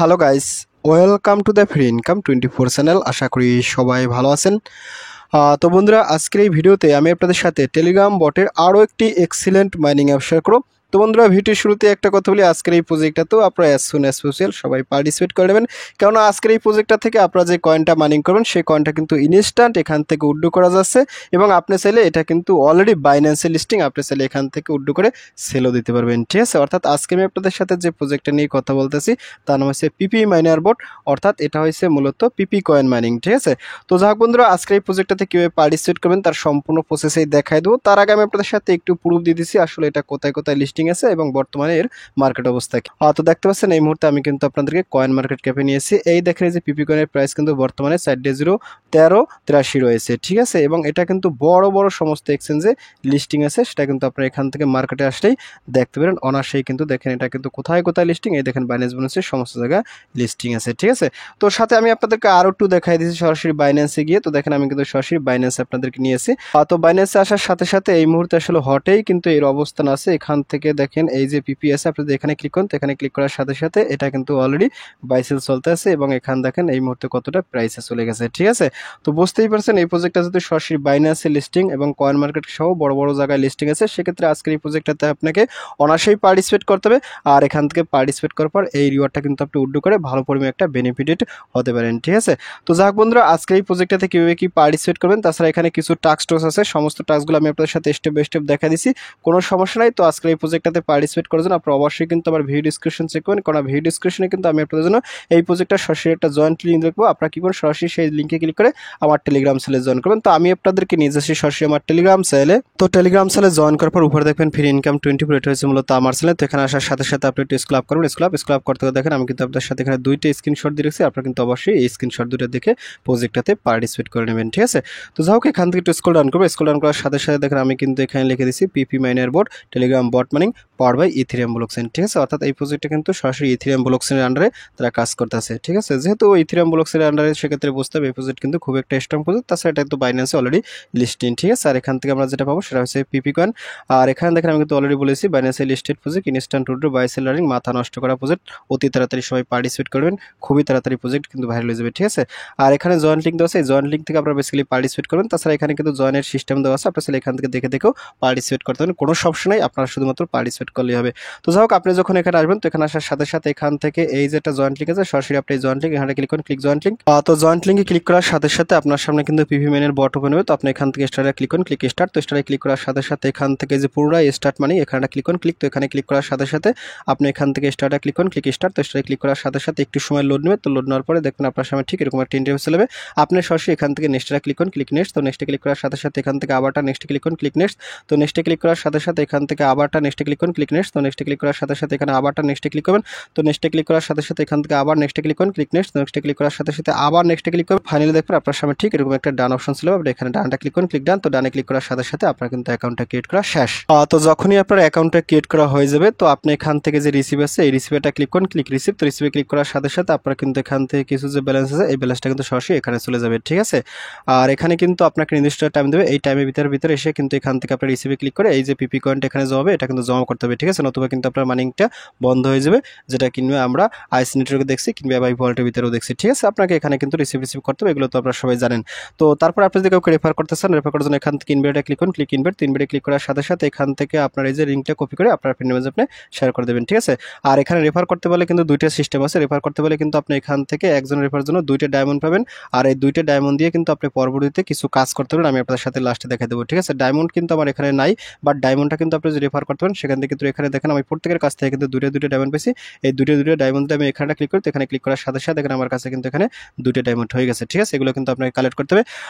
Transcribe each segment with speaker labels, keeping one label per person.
Speaker 1: Hello guys, welcome to the free income 24 channel. আশা করি সবাই ভালো আছেন। তো বন্ধুরা, আজকের এই ভিডিওতে আমি আপনাদের সাথে টেলিগ্রাম বটের আরও একটি এক্সিলেন্ট মাইনিং অ্যাপ শেয়ার করব। তো বন্ধুরা, ভিডিওর শুরুতে একটা কথা বলি, আজকের এই প্রজেক্টটাতেও আপনারা অ্যাজ সুন অ্যাজ পসিবল সবাই পার্টিসিপেট করে নেবেন। কেননা আজকের এই প্রজেক্টটা থেকে আপনারা যে কয়েনটা মাইনিং করবেন সেই কয়েনটা কিন্তু ইনস্ট্যান্ট এখান থেকে উইথড্র করা যাচ্ছে, এবং আপনি চাইলে এটা কিন্তু অলরেডি বাইন্যান্সে লিস্টিং, আপনি চাইলে এখান থেকে উইথড্র করে সেলও দিতে পারবেন। ঠিক আছে, অর্থাৎ আজকে আমি আপনাদের সাথে যে প্রজেক্টটা নিয়ে কথা বলতেছি তার নাম হচ্ছে পিপি মাইনার বোট, অর্থাৎ এটা হচ্ছে মূলত পিপি কয়েন মাইনিং। ঠিক আছে, তো যাক বন্ধুরা, আজকের এই প্রজেক্টটাতে কীভাবে পার্টিসিপেট করবেন তার সম্পূর্ণ প্রসেসেই দেখাই দেবো। তার আগে আমি আপনাদের সাথে একটু প্রুফ দিয়ে দিচ্ছি আসলে এটা কোথায় কোথায় লিস্টিং আছে এবং বর্তমানে এর মার্কেট অবস্থা কি। তো দেখতে পাচ্ছেন এই মুহূর্তে আমি কিন্তু আপনাদেরকে কয়েন মার্কেট ক্যাপে নিয়েছি। এই দেখেন যে পিপি কয়েনের প্রাইস কিন্তু বর্তমানে 4.01383 রয়েছে। ঠিক আছে, এবং এটা কিন্তু বড় বড় সমস্ত এক্সচেঞ্জে লিস্টিং আছে, সেটা কিন্তু আপনারা এখান থেকে মার্কেটে আসলেই দেখতে পারেন অনার্সেই। কিন্তু দেখেন এটা কিন্তু কোথায় কোথায় লিস্টিং, এই দেখেন বাইন্যান্স বোনাসের সমস্ত জায়গায় লিস্টিং আছে। ঠিক আছে, তো সাথে আমি আপনাদেরকে আরও একটু দেখাই দিয়েছি সরাসরি বাইন্যান্সে গিয়ে। তো দেখেন আমি কিন্তু সরাসরি বাইন্যান্সে আপনাদেরকে নিয়েছি। তো বাইন্যান্সে আসার সাথে সাথে এই মুহূর্তে আসলে হটেই কিন্তু এর অবস্থান আছে। এখান থেকে দেখেন এই যে পিপি আছে, আপনাদের এখানে ক্লিক করুন। তো এখানে ক্লিক করার সাথে সাথে এটা কিন্তু অলরেডি বাই সেল চলতে আছে, এবং এখান দেখেন এই মুহূর্তে কতটা প্রাইসে চলে গেছে। ঠিক আছে, তো বুঝতেই পারছেন এই প্রজেক্টটা যদি সরাসরি বাইন্যান্সে লিস্টিং এবং কয়েন মার্কেট সহ বড় বড় জায়গায় লিস্টিং আছে, সেক্ষেত্রে আজকের এই প্রজেক্টটাতে আপনাকে অনায়াসেই পার্টিসিপেট করতে হবে। আর এখান থেকে পার্টিসিপেট করার পর এই রিওয়ার্ডটা কিন্তু আপনি উইথড্র করে ভালো পরিমাণে একটা বেনিফিটেড হতে পারেন। ঠিক আছে, তো যাক বন্ধুরা, আজকের এই প্রজেক্টটাতে কীভাবে কি পার্টিসিপেট করবেন, তাছাড়া এখানে কিছু টাস্ক আছে, সমস্ত টাস্কগুলো আমি আপনাদের সাথে স্টেপ বাই স্টেপ দেখা দিচ্ছি, কোনো সমস্যা নাই। তো আজকের এই প্রজেক্টটাতে পার্টিসিপেট করার জন্য আপনারা অবশ্যই কিন্তু আমার ভিডিও ডিসক্রিপশন চেক করবেন, কারণ ভিডিও ডিসক্রিপশনে কিন্তু আমি আপনাদের জন্য এই প্রজেক্টটা সরাসরি একটা জয়েন্ট লিঙ্ক দেখবো। আপনারা কি করবেন, সরাসরি সেই লিঙ্কে ক্লিক করে আমার টেলিগ্রাম সেলে জয়েন করবেন। তো আমি আপনাদেরকে নিয়ে যাচ্ছি সরাসরি আমার টেলিগ্রাম সেলে। তো টেলিগ্রাম সেলে জয়েন করার পর উপরে দেখবেন ফ্রি ইনকাম 24, এটা হচ্ছে মূলত আমার সেলে। তো এখানে আসার সাথে সাথে আপনি একটু স্ক্রল আপ করবেন। স্ক্রল আপ করতে দেখেন আমি কিন্তু আপনাদের সাথে এখানে দুইটা স্ক্রিনশট দিয়ে রেখেছি, আপনারা কিন্তু অবশ্যই এই স্ক্রিনশট দুটো দেখে প্রজেক্টটাতে পার্টিসিপেট করে নেবেন। ঠিক আছে, তো যাই হোক, এখান থেকে একটু স্ক্রল ডাউন করবো। স্ক্রল ডাউন করার সাথে সাথে দেখেন আমি কিন্তু এখানে লিখে দিচ্ছি PP miner board Telegram bot mining power by Ethereum blockchain. ঠিক আছে, অর্থাৎ এই প্রজেক্টটা কিন্তু সরাসরি ইথেরিয়াম ব্লকচেইনের আন্ডারে তারা কাজ করতেছে। ঠিক আছে, যেহেতু ইথেরিয়াম ব্লকচেইনের আন্ডারে, সেক্ষেত্রে বুঝতে হবে এই প্রজেক্ট কিন্তু খুব একটা স্ট্রং প্রজেক্ট। তাছাড়া এটা কিন্তু বাইন্যান্সে অলরেডি লিস্টিং। ঠিক আছে, আর এখান থেকে আমরা যেটা পাবো সেটা হচ্ছে পিপি কয়েন। আর এখানে দেখেন আমি কিন্তু অলরেডি বলেছি বাইন্যান্সে listed project, instant withdraw, buy sell learning, মাথা নষ্ট করা প্রজেক্ট। অতি তাড়াতাড়ি সবাই পার্টিসিপেট করবেন, খুবই তাড়াতাড়ি প্রজেক্ট কিন্তু ভাইরাল হয়ে যাবে। ঠিক আছে, আর এখানে জয়েন্ট লিঙ্ক দেওয়া আছে, এই জয়েন্ট লিঙ্ক থেকে আপনারা বেসিক্যালি পার্টিসিপেট করবেন। তাছাড়া এখানে কিন্তু জয়েনের সিস্টেম দেওয়া আছে, আপনারা এখান থেকে দেখে দেখেও পার্টিসিপেট করতে পারেন, কোনো সমস্যা নাই, আপনারা শুধুমাত্র পার্টিসিপেট করলেই হবে। তো যাই হোক, আপনি যখন এখানে আসবেন, তো এখানে আসার সাথে সাথে এখান থেকে এই যে একটা জয়েন্ট লিঙ্ক আছে, সরাসরি আপনি এই জয়েন্ট লিঙ্ক এখানে ক্লিক করুন, ক্লিক জয়েন্ট লিঙ্ক। তো জয়েন্ট লিঙ্কে ক্লিক করার সাথে সাথে আপনার সামনে কিন্তু পিপি মেনের বট ওপেন হবে। তো আপনি এখান থেকে স্টার্টে ক্লিক করুন, ক্লিক স্টার্ট। তো স্টার্টে ক্লিক করার সাথে সাথে এখান থেকে যে পুরোটাই স্টার্ট মানি, এখানে ক্লিক করুন, ক্লিক। তো এখানে ক্লিক করার সাথে সাথে আপনি এখান থেকে স্টার্টে ক্লিক করুন, ক্লিক স্টার্ট। তো স্টার্টে ক্লিক করার সাথে সাথে একটু সময় লোড নেবে। তো লোড নেওয়ার পরে দেখবেন আপনার সামনে ঠিক এরকম একটা ইন্টারফেস চলে যাবে। আপনি সরাসরি এখান থেকে নেক্সটে ক্লিক করুন, ক্লিক নেক্সট। তো নেক্সটে ক্লিক করার সাথে সাথে এখান থেকে আবারটা নেক্সটে ক্লিক করুন, ক্লিক নেক্সট। তো নেক্সটে ক্লিক করার সাথে সাথে এখান থেকে আবারটা নেক্সটে ক্লিক করুন, ক্লিক নেক্সট। তো নেক্সটে ক্লিক করার সাথে সাথে এখানে আবারটা নেক্সটে ক্লিক করবেন। তো নেক্সটে ক্লিক করার সাথে সাথে এখান থেকে আবার নেক্সটে ক্লিক করুন, ক্লিক নেক্সট। নেক্সটে ক্লিক করার সাথে সাথে আবার নেক্সটে ক্লিক করবেন। ফাইনালি দেখবেন আপনার সামনে ঠিক এরকম একটা ডান অপশন ছিল, আপনি এখানে ডানটা ক্লিক করুন, ক্লিক ডান। তো ডানে ক্লিক করার সাথে সাথে আপনার কিন্তু অ্যাকাউন্টটা ক্রিয়েট করা শেষ। তো যখনই আপনার অ্যাকাউন্টটা ক্রিয়েট করা হয়ে যাবে, তো আপনি এখান থেকে যে রিসিভ আছে এই রিসিভেটা ক্লিক করুন, ক্লিক রিসিভ। তো রিসিভে ক্লিক করার সাথে সাথে আপনার কিন্তু এখান থেকে কিছু যে ব্যালেন্স আছে এই ব্যালেন্সটা কিন্তু সরাসরি এখানে চলে যাবে। ঠিক আছে, আর এখানে কিন্তু আপনাকে নির্দিষ্ট টাইম দেবে, এই টাইমের ভিতরে এসে কিন্তু এখান থেকে আপনার রিসিভে ক্লিক করে এই যে পিপি কয়েনটা এখানে জমা, এটা কিন্তু জমা করতে হবে। ঠিক আছে, নতুবা কিন্তু আপনার মাইনিংটা বন্ধ হয়ে যাবে, যেটা কিনবে আমরা আইসি নেটওয়ার্কে দেখছি, কিংবা বাই ভল্টের ভিতরেও দেখছি। ঠিক আছে, আপনাকে এখানে কিন্তু রিসিভ করতে হবে, এগুলো তো আপনারা সবাই জানেন। তো তারপর আপনি যদি কাউকে রেফার করতে চান, রেফার করার জন্য এখান থেকে ইনভাইটে ক্লিক করুন, ক্লিক ইনভাইট। 3 ক্লিক করার সাথে সাথে এখান থেকে আপনার এই যে লিঙ্কটা কপি করে আপনার ফ্রেন্ডের মাঝে আপনি শেয়ার করে দেবেন। ঠিক আছে, আর এখানে রেফার করতে বলে কিন্তু দুইটা সিস্টেম আছে। রেফার করতে বলে কিন্তু আপনি এখান থেকে একজন রেফার জন্য 2টা ডায়মন্ড পাবেন, আর এই 2টা ডায়মন্ড দিয়ে কিন্তু আপনি পরবর্তীতে কিছু কাজ করতে পারেন, আমি আপনাদের সাথে লাস্টে দেখা দেবো। ঠিক আছে, ডায়মন্ড কিন্তু আমার এখানে নাই, বাট ডায়মন্ডটা কিন্তু আপনি যদি রেফার করতে পারেন সেখান থেকে কিন্তু এখানে দেখেন আমি প্রত্যেকের কাছ থেকে কিন্তু 2টা ডায়মন্ড পেয়েছি। এই 2টা ডায়মন্ড আমি এখানে ক্লিক করি, তো এখানে ক্লিক করার সাথে সাথে এখানে আমার কাছে কিন্তু এখানে 2টা ডায়মন্ড হয়ে গেছে। ঠিক আছে, এগুলো কিন্তু আপনাকে কালেক্ট করতে হবে।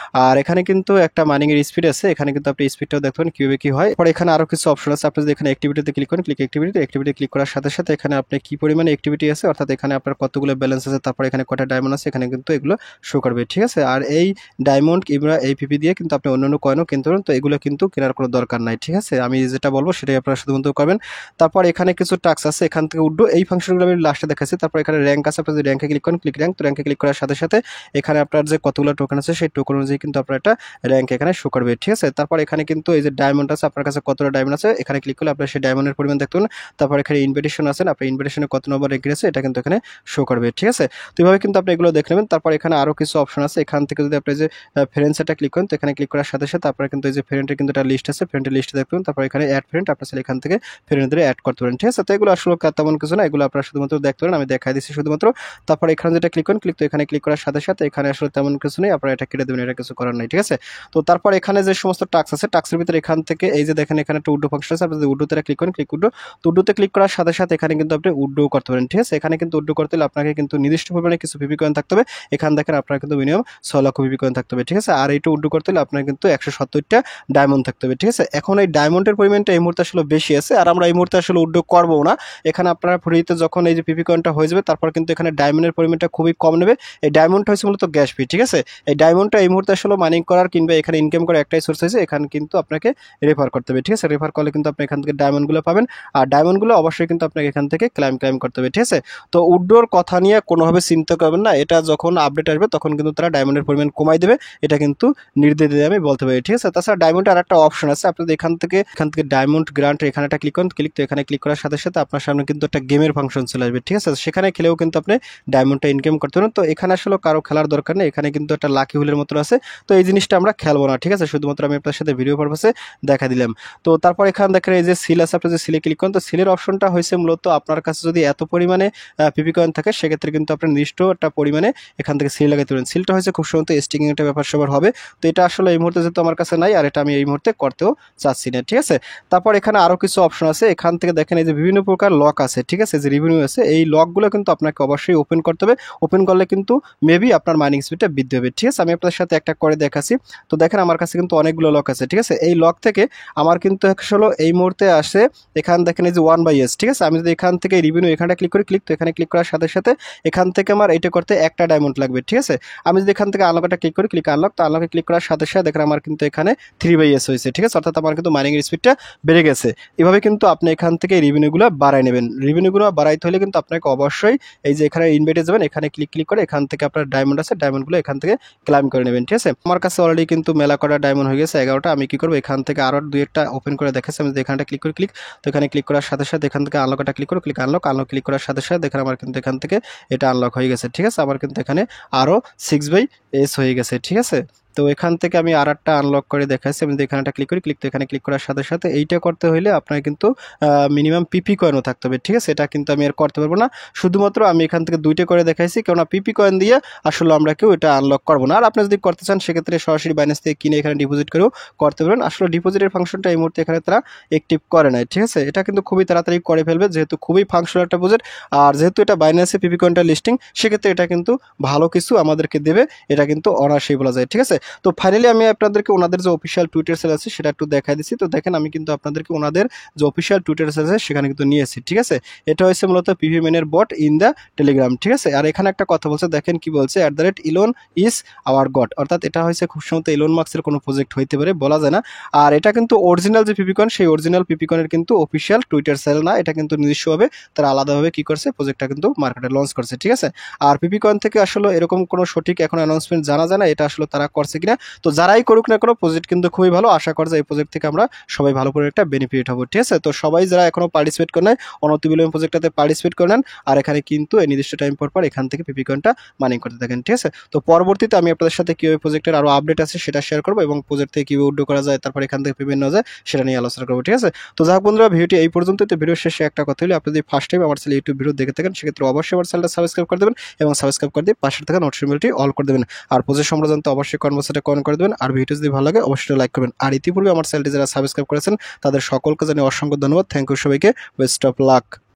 Speaker 1: আর এখানে কিন্তু একটা মাইনিং এর স্পিড আছে, এখানে কিন্তু আপনি স্পিডটাও দেখতে পারেন কিভাবে কি হয়। পরে এখানে আরো কিছু অপশন আছে, আপনি যদি এখানে অ্যাক্টিভিটিতে ক্লিক করেন, ক্লিক অ্যাক্টিভিটি ক্লিক করার সাথে সাথে এখানে আপনি কি পরিমাণে অ্যাক্টিভিটি আছে, অর্থাৎ এখানে আপনার কতগুলো ব্যালেন্স আছে, তারপর এখানে কয়টা ডায়মন্ড আছে, এখানে কিন্তু এগুলো শো করবে। ঠিক আছে, আর এই ডায়মন্ড কিংবা এই পিপি দিয়ে কিন্তু আপনি অন্যান্য কয়েনও কিনতে পারেন, তো এগুলো কিন্তু কেনার কোনো দরকার নাই। ঠিক আছে, আমি যেটা বলবো সেটাই আপনারা শুধুমাত্র করবেন। পারবেন। তারপর এখানে কিছু টাস্ক আছে, এখান থেকে উড্ডো এই ফাংশনগুলো আমি লাস্টে দেখাচ্ছি। তারপর এখানে র্যাঙ্ক আছে, আপনি যদি র্যাঙ্কে ক্লিক করেন, ক্লিক র্যাঙ্ক, তো র্যাঙ্কে ক্লিক করার সাথে সাথে এখানে আপনার যে কতগুলো টোকেন আছে সেই টোকেন অনুযায়ী কিন্তু আপনার একটা র্যাঙ্ক এখানে শো করবে, ঠিক আছে। তারপর এখানে কিন্তু এই যে ডায়মন্ড আছে, আপনার কাছে কতটা ডায়মন্ড আছে এখানে ক্লিক করলে আপনার সেই ডায়মন্ডের পরিমাণ দেখতে পাবেন। তারপর এখানে ইনভিটেশন আছে, আপনার ইনভিটেশনে কত নম্বর র্যাঙ্ক আছে এটা কিন্তু এখানে শো করবে, ঠিক আছে। তো এইভাবে কিন্তু আপনি এগুলো দেখে নেবেন। তারপর এখানে আরও কিছু অপশন আছে, এখান থেকে যদি আপনি যে ফ্রেন্ডস এটা ক্লিক করেন, তো এখানে ক্লিক করার সাথে সাথে আপনার কিন্তু এই যে ফ্রেন্ডের কিন্তু একটা লিস্ট আছে, ফ্রেন্ডের লিস্টে দেখতে পাবেন। তারপর এখানে অ্যাড ফ্রেন্ড, আপনার এখান থেকে ফ্রেন্ডদের অ্যাড করতে পারেন, ঠিক আছে। তো এগুলো আসলে তেমন কিছু না, এগুলো আপনারা শুধুমাত্র দেখতে পারেন, আমি দেখাই দিচ্ছি শুধুমাত্র। তারপর এখানে যেটা ক্লিক করেন, ক্লিক, তো এখানে ক্লিক করার সাথে সাথে এখানে আসলে তেমন কিছু নেই, আপনারা এটা কেটে দেবেন, এটা কিছু করার নাই, ঠিক আছে। তো তারপর এখানে যে সমস্ত টাস্ক আছে, টাস্কের ভিতরে এখান থেকে এই যে দেখেন এখানে একটা উড্ডো ফাংশন আছে, আপনি যদি উড্ডোতে ক্লিক করেন, ক্লিক উড্ডো, তো উড্ডোতে ক্লিক করার সাথে সাথে এখানে কিন্তু আপনি উড্ডো করতে পারেন, ঠিক আছে। এখানে কিন্তু উড্ডো করতে হলে আপনাকে কিন্তু নির্দিষ্ট পরিমাণে কিছু পিপি কয়েন থাকতে হবে। এখানে দেখেন আপনার কিন্তু মিনিমাম 6 লক্ষ পিপি কয়েন থাকতে হবে, ঠিক আছে। আর এইটা উড্ডো করতে হলে আপনার কিন্তু 170টা ডায়মন্ড থাকতে হবে, ঠিক আছে। এখন এই ডায়মন্ডের পরিমাণটা এই মুহূর্তে আসলে বেশি আছে, আর আমরা এই মুহূর্তে আসলে উড্ডো করবো না। এখানে আপনারা ফ্রিতে যখন এই যে পিপি কয়েনটা হয়ে যাবে, তারপর কিন্তু এখানে ডায়মন্ডের পরিমাণটা খুবই কম নেবে। এই ডায়মন্ডটা হচ্ছে মূলত গ্যাস ফি, ঠিক আছে। এই ডায়মন্ডটা এই মুহূর্তে আসলে মাইনিং করার কিংবা এখানে ইনকাম করার একটাই সোর্স হয়েছে, এখানে কিন্তু আপনাকে রেফার করতে হবে, ঠিক আছে। রেফার করলে কিন্তু আপনি এখান থেকে ডায়মন্ডগুলো পাবেন, আর ডায়মন্ডগুলো অবশ্যই কিন্তু আপনাকে এখান থেকে ক্লাইম করতে হবে, ঠিক আছে। তো উড্ডোর কথা নিয়ে কোনোভাবে চিন্তা করবেন না, এটা যখন আপডেট আসবে তখন কিন্তু তারা ডায়মন্ডের পরিমাণ কমাই দেবে, এটা কিন্তু নির্দ্বিধায় আমি বলতে পারি, ঠিক আছে। তাছাড়া ডায়মন্ডের আর একটা অপশন আছে, আপনাদের এখান থেকে ডায়মন্ড গ্রান্ট এখানে একটা ক্লিক করেন, ক্লিক, তো এখানে ক্লিক করার সাথে সাথে আপনার সামনে কিন্তু একটা গেমের ফাংশন চলে আসবে, ঠিক আছে। সেখানে খেলেও কিন্তু আপনি ডায়মন্ডটা ইনকাম করতে পারেন। তো এখানে আসলে কারো খেলার দরকার নেই, এখানে কিন্তু একটা লাকি হুলের মতো আছে, তো এই জিনিসটা আমরা খেলবো না, ঠিক আছে। শুধুমাত্র আমি আপনার সাথে ভিডিও পারপাসে দেখা দিলাম। তো তারপর এখানে দেখেন এই যে সিল আছে, আপনি যে সিলে ক্লিক করেন, তো সিলের অপশনটা হয়েছে মূলত আপনার কাছে যদি এত পরিমাণে পিপি কয়েন থাকে সেক্ষেত্রে কিন্তু আপনি নির্দিষ্ট একটা পরিমাণে এখান থেকে সিল লাগাতে পারেন। সিলটা হয়েছে খুব সম্ভবত স্টিকিং একটা ব্যাপার সবার হবে, তো এটা আসলে এই মুহূর্তে যেহেতু আমার কাছে নাই, আর এটা আমি এই মুহূর্তে করতেও চাচ্ছি না, ঠিক আছে। তারপর এখানে আরও কিছু অপশন আছে, এখান থেকে দেখেন এই যে বিভিন্ন প্রকার লক আছে, ঠিক আছে, যে রিভিনিউ আছে, এই লকগুলো কিন্তু আপনাকে অবশ্যই ওপেন করতে হবে। ওপেন করলে কিন্তু মেবি আপনার মাইনিং স্পিডটা বৃদ্ধি হবে, ঠিক আছে। আমি আপনাদের সাথে একটা করে দেখাচ্ছি। তো দেখেন আমার কাছে কিন্তু অনেকগুলো লক আছে, ঠিক আছে। এই লক থেকে আমার কিন্তু আসলে এই মুহূর্তে আসে, এখানে দেখেন এই যে 1/s, ঠিক আছে। আমি যদি এখান থেকে রিভিনিউ এখানটা ক্লিক করি, ক্লিক, তো এখানে ক্লিক করার সাথে সাথে এখান থেকে আমার এটা করতে একটা ডায়মন্ড লাগবে, ঠিক আছে। আমি যদি এখান থেকে আনলকটা ক্লিক করি, ক্লিক আনলক, তো আনলকে ক্লিক করার সাথে সাথে দেখেন আমার কিন্তু এখানে 3/s হয়েছে, ঠিক আছে। অর্থাৎ আমার কিন্তু মাইনিং স্পিডটা বেড়ে গেছে। এভাবে কিন্তু আপনি এখান থেকে রিভিনিউগুলো বাড়াই নেবেন। রিভিনিউগুলো বাড়াইতে হলে কিন্তু আপনাকে অবশ্যই এই যে এখানে ইনভাইটে যাবেন, এখানে ক্লিক করে এখান থেকে আপনার ডায়মন্ড আছে, ডায়মন্ডগুলো এখান থেকে ক্লাইম করে নেবেন, ঠিক আছে। আমার কাছে অলরেডি কিন্তু মেলা করা ডায়মন্ড হয়ে গেছে 11টা। আমি কি করবো, এখান থেকে আরও 2-1টা ওপেন করে দেখাচ্ছি। আমি এখানটা ক্লিক করি, ক্লিক, তো এখানে ক্লিক করার সাথে সাথে এখান থেকে আনলকটা ক্লিক করো, ক্লিক আনলক, ক্লিক করার সাথে সাথে দেখেন আমার কিন্তু এখান থেকে এটা আনলক হয়ে গেছে, ঠিক আছে। আমার কিন্তু এখানে আরও 6/s হয়ে গেছে, ঠিক আছে। তো এখান থেকে আমি আর একটা আনলক করে দেখাচ্ছি। আমি এখানটা ক্লিক করি, ক্লিক, তো এখানে ক্লিক করার সাথে সাথে এইটা করতে হলে আপনার কিন্তু মিনিমাম পিপি কয়েনও থাকতে হবে, ঠিক আছে। এটা কিন্তু আমি আর করতে পারবো না, শুধুমাত্র আমি এখান থেকে 2টা করে দেখাইছি, কেননা পিপি কয়েন দিয়ে আসলে আমরা কেউ এটা আনলক করবো না। আর আপনি যদি করতে চান সেক্ষেত্রে সরাসরি বাইন্যান্স থেকে কিনে এখানে ডিপোজিট করেও করতে পারেন। আসলে ডিপোজিটের ফাংশনটা এই মুহূর্তে এখানে তারা অ্যাক্টিভ করে নাই, ঠিক আছে। এটা কিন্তু খুবই তাড়াতাড়ি করে ফেলবে, যেহেতু খুবই ফাংশনাল একটা প্রজেক্ট, আর যেহেতু এটা বাইন্যান্সে পিপি কয়েনটা লিস্টিং, সেক্ষেত্রে এটা কিন্তু ভালো কিছু আমাদেরকে দেবে, এটা কিন্তু অনায়াসেই বলা যায়, ঠিক আছে। তো ফাইনালি আমি আপনাদেরকে ওনাদের যে অফিসিয়াল টুইটার সেল আছে সেটা একটু দেখাই দিচ্ছি। তো দেখেন আমি কিন্তু আপনাদেরকে ওনাদের যে অফিসিয়াল টুইটার সেল আছে সেখানে কিন্তু নিয়েছি, ঠিক আছে। এটা হচ্ছে মূলত পিভি মেনের বট ইন দ্য টেলিগ্রাম, ঠিক আছে। আর এখানে একটা কথা বলছে, দেখেন কি বলছে, @ইলন ইজ আওয়ার গড, অর্থাৎ এটা হচ্ছে খুব সম্ভবত ইলন মাস্কের কোনো প্রজেক্ট হইতে পারে, বলা যায় না। আর এটা কিন্তু অরিজিনাল যে পিপিকন, সেই অরিজিনাল পিপিকনের কিন্তু অফিসিয়াল টুইটার সেল না, এটা কিন্তু নিজস্বভাবে তারা আলাদাভাবে কি করছে, প্রজেক্টটা কিন্তু মার্কেটে লঞ্চ করছে, ঠিক আছে। আর পিপিকন থেকে আসলে এরকম কোনো সঠিক এখন অ্যানাউন্সমেন্ট জানা যায় না, এটা আসলে তারা করছে কিনা। তো যারাই করুক না কোনো, প্রজেক্ট কিন্তু খুবই ভালো, আশা করা যায় এই প্রজেক্ট থেকে আমরা সবাই ভালো করে একটা বেনিফিট হবো, ঠিক আছে। তো সবাই যারা এখনো পার্টিসিপেট করে নেয় অনতিবিলম্বে প্রজেক্টটাতে পার্টিসিপেট করে নেন, আর এখানে কিন্তু এই নির্দিষ্ট টাইম পর এখান থেকে পিপিকনটা মাইনিং করতে থাকেন, ঠিক আছে। তো পরবর্তীতে আমি আপনাদের সাথে কীভাবে প্রজেক্টের আরও আপডেট আছে সেটা শেয়ার করবো, এবং প্রজেক্ট থেকে কীভাবে উইথড্র করা যায়, তারপর এখান থেকে পেমেন্ট নেওয়া যায় সেটা নিয়ে আলোচনা করবো, ঠিক আছে। তো যাক বন্ধুরা, ভিডিওটি এই পর্যন্ত। তো ভিডিও শেষে একটা কথা হলে, আপনি যদি ফার্স্ট টাইম আমার চ্যানেল ইউটিউব ভিডিও দেখে থাকেন সেক্ষেত্রে অবশ্যই আমার চ্যানেলটা সাবস্ক্রাইব করে দেবেন, এবং সাবস্ক্রাইব করে দিয়ে পাশে থাকা নোটিফিকেশনটি অল করে দেবেন। আর প্রজেক্ট সম্পর্কে অবশ্যই কনভার্সেটে কমেন্ট করে দেবেন, আর ভিডিও যদি ভালো লাগে অবশ্যই লাইক করবেন। আর ইতিপূর্বে আমার চ্যানেলটি যারা সাবস্ক্রাইব করেছেন তাদের সকলকে জানিয়ে অসংখ্য ধন্যবাদ। থ্যাংক ইউ সবাইকে, বেস্ট অফ লাক।